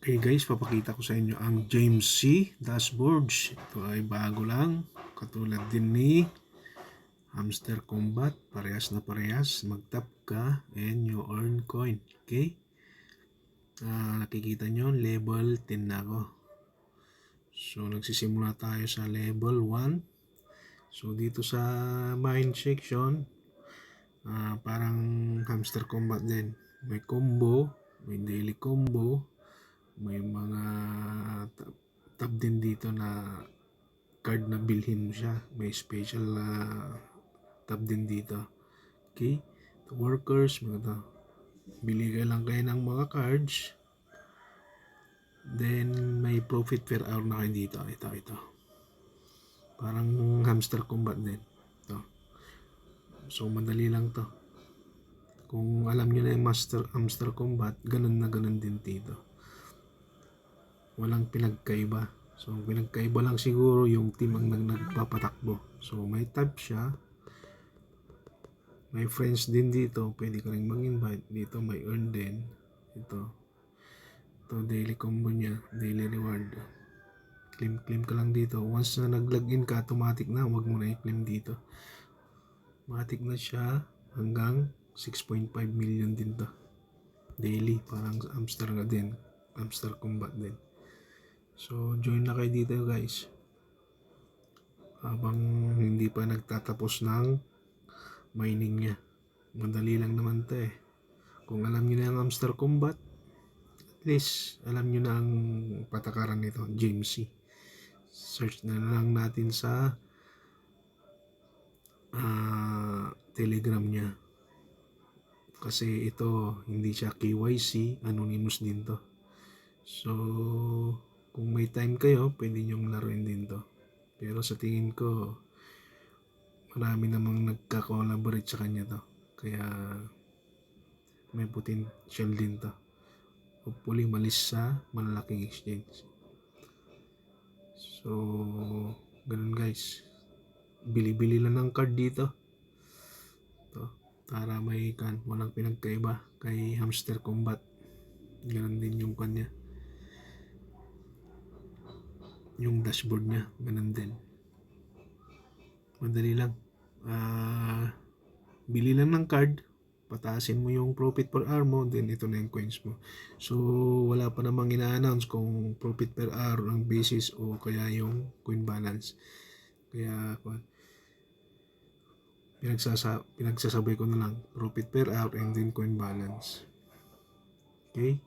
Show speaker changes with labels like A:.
A: Okay guys, papakita ko sa inyo ang James C dashboards. Ito ay bago lang, katulad din ni Hamster Combat. Parehas na parehas. Mag-tap ka and you earn coin. Okay? Nakikita nyo, level 10 na ako. So nagsisimula tayo sa level 1. So dito sa mine section, parang Hamster Combat din. May combo, may daily combo, may mga tab din dito na card na bilhin mo siya. May special tab din dito. Okay? The workers, mga to. Bili ka lang kayo ng mga cards. Then may profit per hour na kayo dito. Ito. Parang Hamster Combat din. Ito. So madali lang to. Kung alam nyo na yung Hamster Combat, ganun na ganun din dito. Walang pinagkaiba. So pinagkaiba lang siguro yung team ang nagpapatakbo. So may tab siya. May friends din dito. Pwede ka rin mag-invite. Dito may earn din. Ito daily combo niya. Daily reward. Claim ka lang dito. Once na nag-login ka, automatic na. Huwag mo na i-claim dito. Automatic na siya hanggang 6.5 million din to. Daily. Parang hamster nga din. Hamster Combat din. So join na kayo dito guys. Habang hindi pa nagtatapos ng mining niya. Madali lang naman to eh. Kung alam niyo na ang Hamster Combat, at least alam niyo na ang patakaran nito, James C. Search na lang natin sa Telegram niya. Kasi ito, hindi siya KYC, anonymous din to. So, kung may time kayo, pwede nyong laruin din to. Pero sa tingin ko, marami namang nagka-collaborate sa kanya to. Kaya, may potential din to. Hopefully, malis sa malalaking exchange. So, ganun guys. Bili-bili lang ng card dito. Ito, para may walang pinagkaiba kay Hamster Combat. Ganun din yung kanya. Yung dashboard niya, ganun din. Madali lang. Bili lang ng card, pataasin mo yung profit per hour mo, then ito na yung coins mo. So, wala pa namang ina-announce kung profit per hour ang basis o kaya yung coin balance. Kaya, pinagsasabay ko na lang profit per hour and then coin balance. Okay?